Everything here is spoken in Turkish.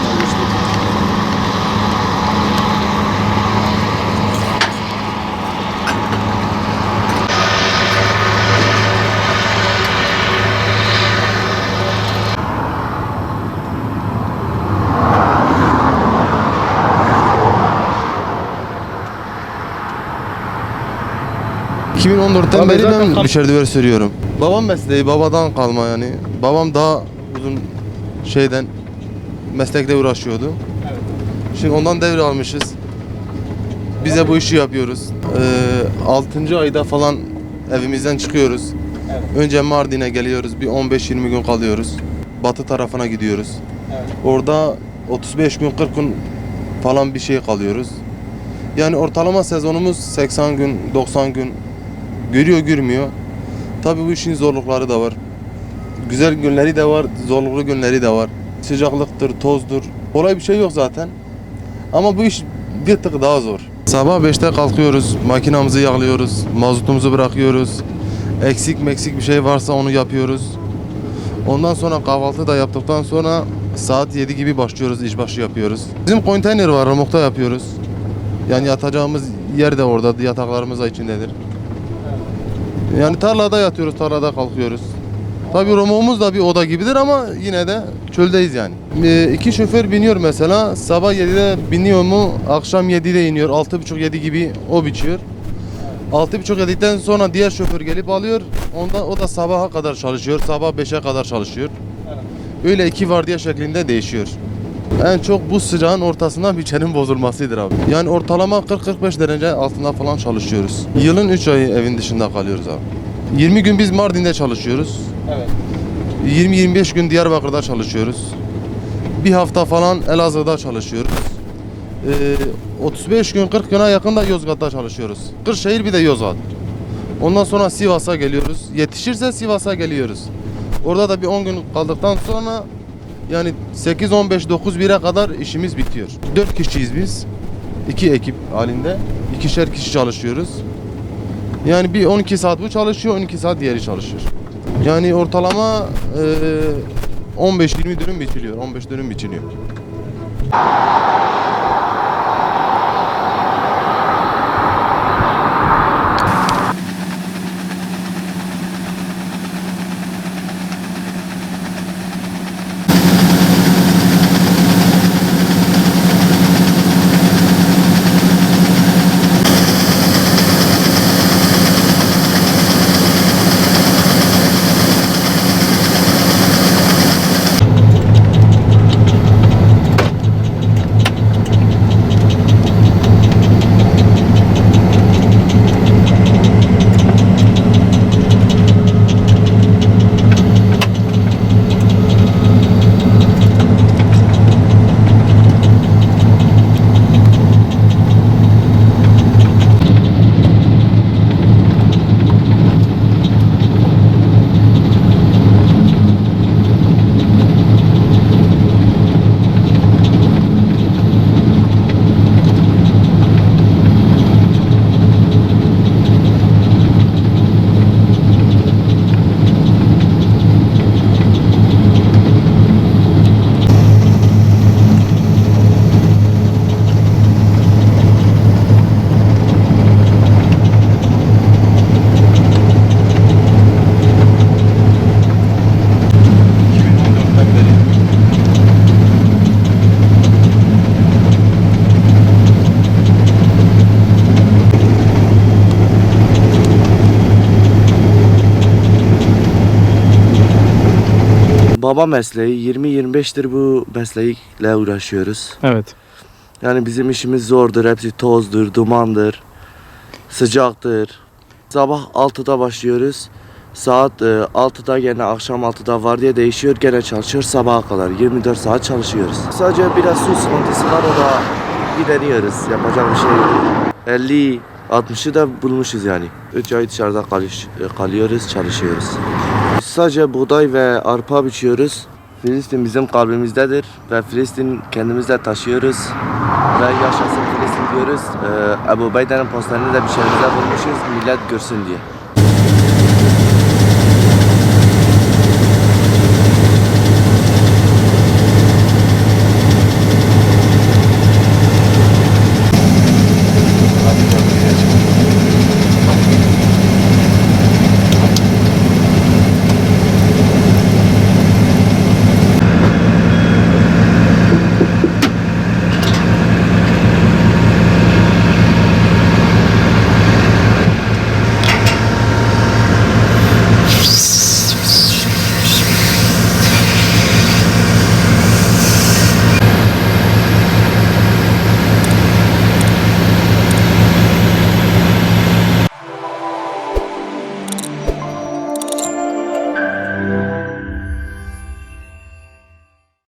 yapılmıştır. ...2014'ten Abi beri zaten ben düşer sürüyorum. Babam mesleği, babadan kalma yani. Babam daha uzun meslekle uğraşıyordu. Evet. Şimdi ondan devralmışız. Biz de bu işi yapıyoruz. 6. ayda falan evimizden çıkıyoruz. Evet. Önce Mardin'e geliyoruz. Bir 15-20 gün kalıyoruz. Batı tarafına gidiyoruz. Evet. Orada 35 gün 40 gün falan bir şey kalıyoruz. Yani ortalama sezonumuz 80 gün 90 gün görüyor görmüyor. Tabii bu işin zorlukları da var. Güzel günleri de var, zorluklu günleri de var. Sıcaklıktır, tozdur. Kolay bir şey yok zaten. Ama bu iş bir tık daha zor. Sabah 5'te kalkıyoruz, makinamızı yağlıyoruz, mazotumuzu bırakıyoruz. Eksik bir şey varsa onu yapıyoruz. Ondan sonra kahvaltı da yaptıktan sonra saat 7 gibi başlıyoruz, işbaşı yapıyoruz. Bizim konteyner var, remokta yapıyoruz. Yani yatacağımız yer de orada, yataklarımız da içindedir. Yani tarlada yatıyoruz, tarlada kalkıyoruz. Tabii romoğumuz da bir oda gibidir ama yine de çöldeyiz yani. 2 şoför biniyor mesela, sabah 7'de biniyor mu, akşam 7'de iniyor, 6.30-7 gibi o biçiyor. 6.30-7'den sonra diğer şoför gelip alıyor, o da sabaha kadar çalışıyor, sabah 5'e kadar çalışıyor. Öyle 2 vardiya şeklinde değişiyor. En çok bu sıcağın ortasından biçenin bozulmasıdır abi. Yani ortalama 40-45 derece altında falan çalışıyoruz. Yılın 3 ayı evin dışında kalıyoruz abi. 20 gün biz Mardin'de çalışıyoruz. Evet. 20-25 gün Diyarbakır'da çalışıyoruz. Bir hafta falan Elazığ'da çalışıyoruz. 35 gün 40 güne yakın da Yozgat'ta çalışıyoruz. Kırşehir bir de Yozgat. Ondan sonra Sivas'a geliyoruz. Yetişirse Sivas'a geliyoruz. Orada da bir 10 gün kaldıktan sonra yani 8-15-9-1'e kadar işimiz bitiyor. 4 kişiyiz biz. 2 ekip halinde. 2'şer kişi çalışıyoruz. Yani bir 12 saat bu çalışıyor, 12 saat diğeri çalışıyor. Yani ortalama 15-20 dönüm biçiliyor, 15 dönüm biçiliyor. Baba mesleği 20-25'tir bu meslekle uğraşıyoruz. Evet. Yani bizim işimiz zordur. Hepsi tozdur, dumandır, sıcaktır. Sabah 6'da başlıyoruz. Saat 6'da gene akşam 6'da var diye değişiyor. Gene çalışıyor sabaha kadar. 24 saat çalışıyoruz. Sadece biraz su sıkıntısı var, o da gideriyoruz. Yapacak bir şey yok. 50-60'ı da bulmuşuz yani. 3 ay dışarıda kalıyoruz, çalışıyoruz. Sadece buğday ve arpa biçiyoruz. Filistin bizim kalbimizdedir ve Filistin kendimizle taşıyoruz ve yaşasın Filistin diyoruz. Ebu Beyden'in posterini de bir şeyimize bulmuşuz, millet görsün diye.